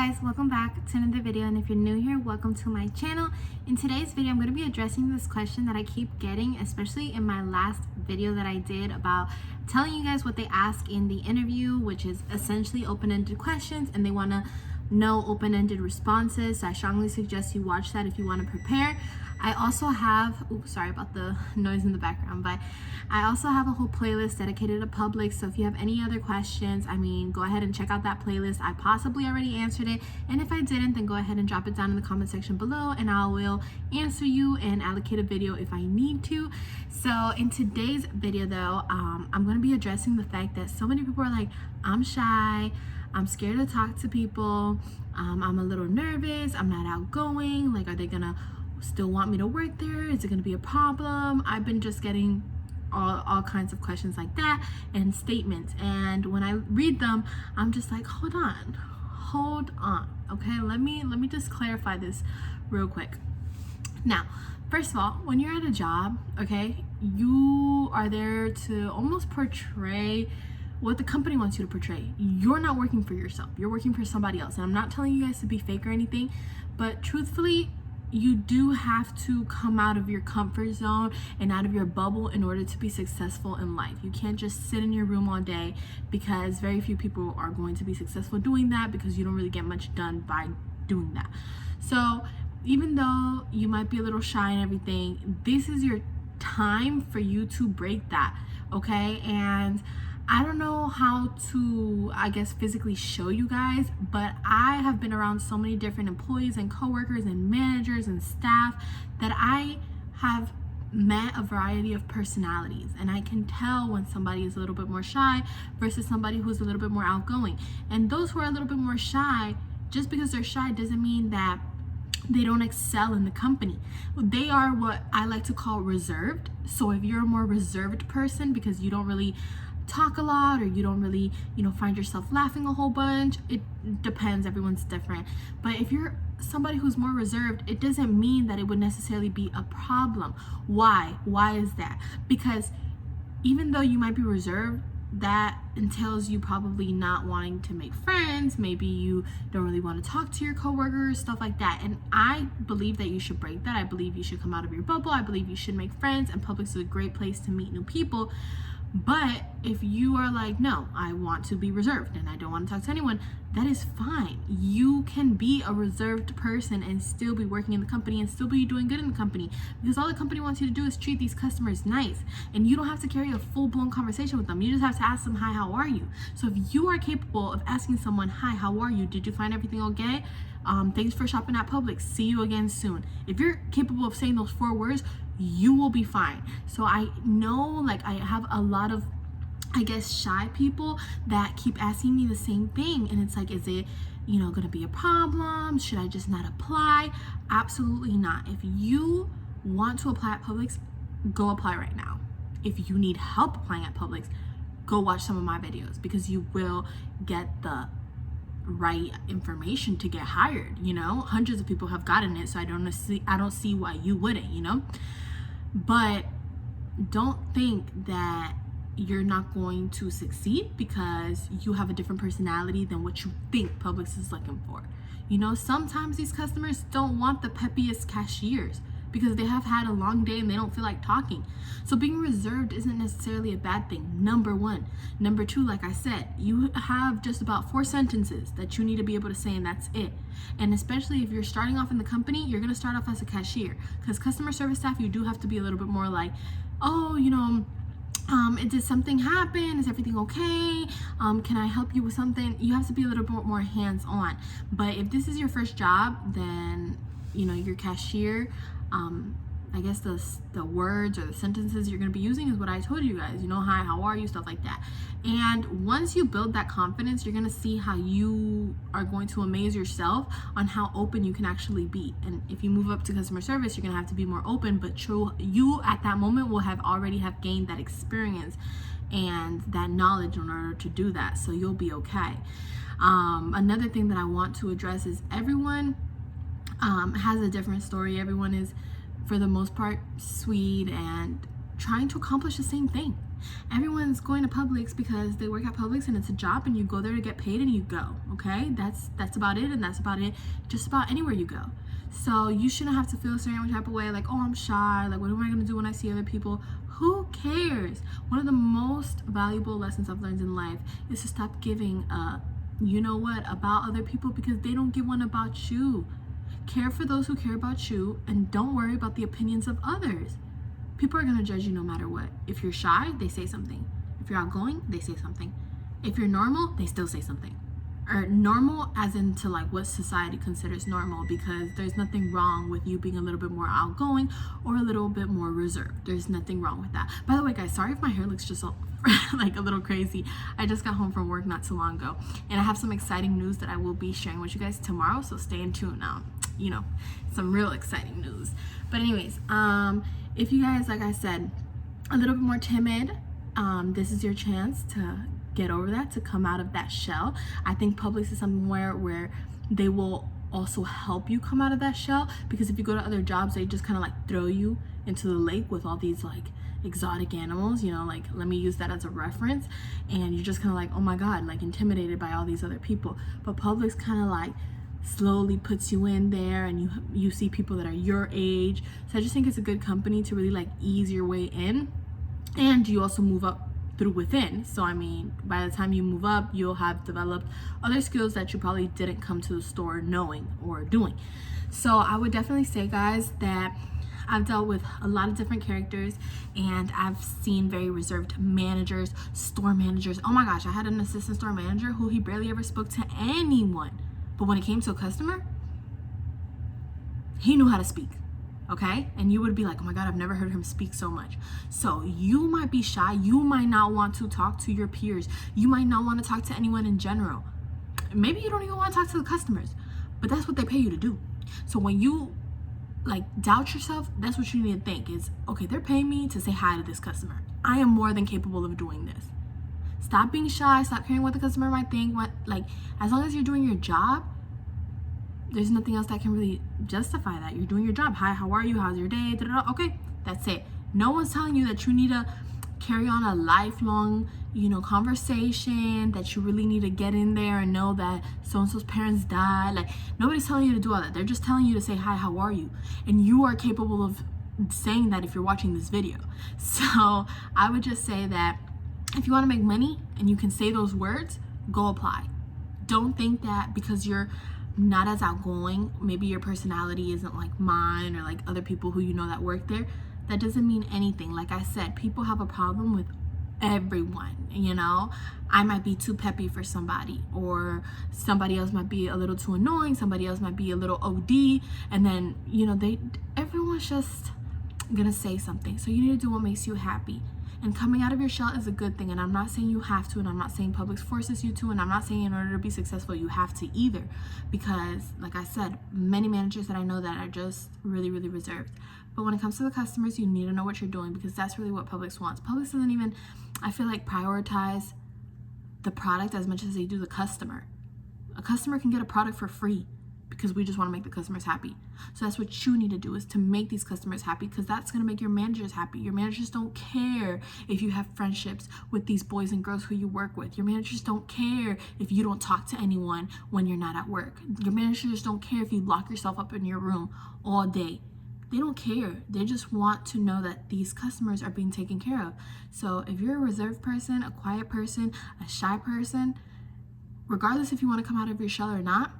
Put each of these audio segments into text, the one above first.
guys, welcome back to another video, and if you're new here, welcome to my channel. In today's video, I'm going to be addressing this question that I keep getting, especially in my last video that I did about telling you guys what they ask in the interview, which is essentially open-ended questions, and they want to know open-ended responses. So I strongly suggest you watch that if you want to prepare. I also have, oops, sorry about the noise in the background, but I also have a whole playlist dedicated to Publix. So if you have any other questions, go ahead and check out that playlist. I possibly already answered it, and if I didn't, then go ahead and drop it down in the comment section below, and I will answer you and allocate a video if I need to. So in today's video though, I'm going to be addressing the fact that so many people are like, I'm shy, I'm scared to talk to people, I'm a little nervous, I'm not outgoing, like, are they gonna still want me to work there? Is it gonna be a problem? I've been just getting all kinds of questions like that and statements, and when I read them, I'm just like, hold on, okay, let me just clarify this real quick. Now, first of all, when you're at a job, okay, you are there to almost portray what the company wants you to portray. You're not working for yourself, you're working for somebody else. And I'm not telling you guys to be fake or anything, but truthfully, you do have to come out of your comfort zone and out of your bubble in order to be successful in life. You can't just sit in your room all day, because very few people are going to be successful doing that, because you don't really get much done by doing that. So even though you might be a little shy and everything, this is your time for you to break that, okay? And I don't know how to, I guess, physically show you guys, but I have been around so many different employees and coworkers and managers and staff that I have met a variety of personalities, and I can tell when somebody is a little bit more shy versus somebody who's a little bit more outgoing. And those who are a little bit more shy, just because they're shy doesn't mean that they don't excel in the company. They are what I like to call reserved. So if you're a more reserved person because you don't really talk a lot, or you don't really, find yourself laughing a whole bunch, it depends, everyone's different. But if you're somebody who's more reserved, it doesn't mean that it would necessarily be a problem. Why is that? Because even though you might be reserved, that entails you probably not wanting to make friends. Maybe you don't really want to talk to your coworkers, stuff like that. And I believe that you should break that. I believe you should come out of your bubble. I believe you should make friends, and Publix is a great place to meet new people. But if you are like, no, I want to be reserved and I don't want to talk to anyone, that is fine. You can be a reserved person and still be working in the company and still be doing good in the company, because all the company wants you to do is treat these customers nice, and you don't have to carry a full-blown conversation with them. You just have to ask them, hi, how are you? So if you are capable of asking someone, hi, how are you? Did you find everything okay? Thanks for shopping at Publix. See you again soon. If you're capable of saying those 4 words, you will be fine. So I know, like, I have a lot of, I guess, shy people that keep asking me the same thing, and it's like, is it, gonna be a problem? Should I just not apply? Absolutely not. If you want to apply at Publix, go apply right now. If you need help applying at Publix, go watch some of my videos, because you will get the right information to get hired. Hundreds of people have gotten it, so I don't see why you wouldn't. But don't think that you're not going to succeed because you have a different personality than what you think Publix is looking for. Sometimes these customers don't want the peppiest cashiers because they have had a long day and they don't feel like talking. So being reserved isn't necessarily a bad thing, number 1. Number 2, like I said, you have just about 4 sentences that you need to be able to say, and that's it. And especially if you're starting off in the company, you're gonna start off as a cashier, because customer service staff, you do have to be a little bit more like, oh, did something happen? Is everything okay? Can I help you with something? You have to be a little bit more hands-on. But if this is your first job, then your cashier, I guess the words or the sentences you're going to be using is what I told you guys, hi, how are you, stuff like that. And once you build that confidence, you're going to see how you are going to amaze yourself on how open you can actually be. And if you move up to customer service, you're going to have to be more open, but you at that moment will have already have gained that experience and that knowledge in order to do that, so you'll be okay. Another thing that I want to address is everyone has a different story. Everyone is, for the most part, sweet and trying to accomplish the same thing. Everyone's going to Publix because they work at Publix and it's a job, and you go there to get paid and you go, okay? That's about it, and that's about it just about anywhere you go. So you shouldn't have to feel a certain type of way, like, oh, I'm shy, like, what am I gonna do when I see other people? Who cares? One of the most valuable lessons I've learned in life is to stop giving you know what, about other people, because they don't give one about you. Care for those who care about you, and don't worry about the opinions of others. People are going to judge you no matter what. If you're shy, they say something. If you're outgoing, they say something. If you're normal, they still say something. Or normal as into like what society considers normal, because there's nothing wrong with you being a little bit more outgoing or a little bit more reserved. There's nothing wrong with that. By the way, guys, sorry if my hair looks just like a little crazy. I just got home from work not too long ago, and I have some exciting news that I will be sharing with you guys tomorrow, so stay in tune now. You know, some real exciting news. But anyways, if you guys, like I said, a little bit more timid, this is your chance to get over that, to come out of that shell. I think Publix is somewhere where they will also help you come out of that shell, because if you go to other jobs, they just kind of like throw you into the lake with all these like exotic animals, you know, like, let me use that as a reference, and you're just kind of like, oh my god, like intimidated by all these other people. But Publix kind of like slowly puts you in there, and you see people that are your age. So I just think it's a good company to really like ease your way in, and you also move up through within. So I mean, by the time you move up, you'll have developed other skills that you probably didn't come to the store knowing or doing. So I would definitely say, guys, that I've dealt with a lot of different characters, and I've seen very reserved managers, store managers. Oh my gosh, I had an assistant store manager who he barely ever spoke to anyone. But when it came to a customer, he knew how to speak, okay? And you would be like, oh my god, I've never heard him speak so much. So you might be shy. You might not want to talk to your peers. You might not want to talk to anyone in general. Maybe you don't even want to talk to the customers, but that's what they pay you to do. So when you like doubt yourself, that's what you need to think is, okay, they're paying me to say hi to this customer. I am more than capable of doing this. Stop being shy. Stop caring what the customer might think. Like, as long as you're doing your job, there's nothing else that can really justify that. You're doing your job. Hi, how are you? How's your day? Da-da-da. Okay, that's it. No one's telling you that you need to carry on a lifelong, you know, conversation, that you really need to get in there and know that so-and-so's parents died. Like, nobody's telling you to do all that. They're just telling you to say, hi, how are you? And you are capable of saying that if you're watching this video. So I would just say that if you want to make money and you can say those words, go apply. Don't think that because you're not as outgoing, maybe your personality isn't like mine or like other people who you know that work there, that doesn't mean anything. Like I said, people have a problem with everyone, you know. I might be too peppy for somebody, or somebody else might be a little too annoying, somebody else might be a little OD, and then, you know, everyone's just gonna say something. So you need to do what makes you happy. And coming out of your shell is a good thing. And I'm not saying you have to, and I'm not saying Publix forces you to, and I'm not saying in order to be successful you have to either. Because like I said, many managers that I know that are just really, really reserved. But when it comes to the customers, you need to know what you're doing, because that's really what Publix wants. Publix doesn't even, I feel like, prioritize the product as much as they do the customer. A customer can get a product for free because we just want to make the customers happy. So that's what you need to do, is to make these customers happy, because that's going to make your managers happy. Your managers don't care if you have friendships with these boys and girls who you work with. Your managers don't care if you don't talk to anyone when you're not at work. Your managers don't care if you lock yourself up in your room all day. They don't care. They just want to know that these customers are being taken care of. So if you're a reserved person, a quiet person, a shy person, regardless if you want to come out of your shell or not,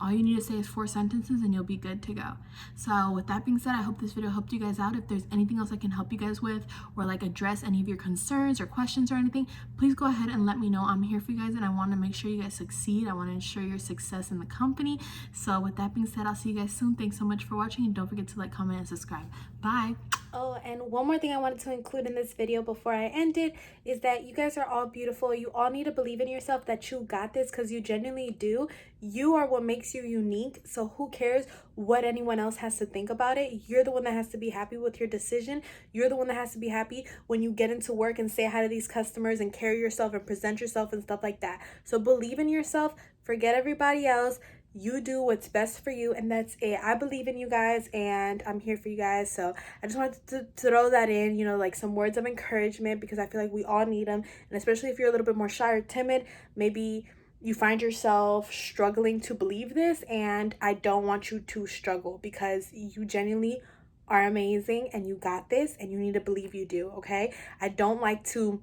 all you need to say is 4 sentences and you'll be good to go. So with that being said, I hope this video helped you guys out. If there's anything else I can help you guys with, or like address any of your concerns or questions or anything, please go ahead and let me know. I'm here for you guys, and I want to make sure you guys succeed. I want to ensure your success in the company. So with that being said, I'll see you guys soon. Thanks so much for watching, and don't forget to like, comment, and subscribe. Bye. Oh, and one more thing I wanted to include in this video before I end it is that you guys are all beautiful. You all need to believe in yourself that you got this, because you genuinely do. You are what makes you unique. So who cares what anyone else has to think about it? You're the one that has to be happy with your decision. You're the one that has to be happy when you get into work and say hi to these customers and carry yourself and present yourself and stuff like that. So believe in yourself. Forget everybody else. You do what's best for you, and that's it. I believe in you guys, and I'm here for you guys. So I just wanted to throw that in, you know, like some words of encouragement, because I feel like we all need them. And especially if you're a little bit more shy or timid, maybe you find yourself struggling to believe this, and I don't want you to struggle, because you genuinely are amazing and you got this, and you need to believe you do. Okay, I don't like to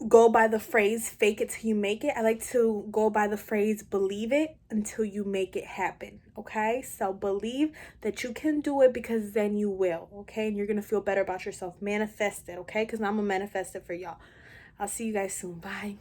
go by the phrase fake it till you make it. I like to go by the phrase believe it until you make it happen. Okay, so believe that you can do it, because then you will. Okay, and you're gonna feel better about yourself. Manifest it. Okay, because I'm gonna manifest it for y'all. I'll see you guys soon. Bye.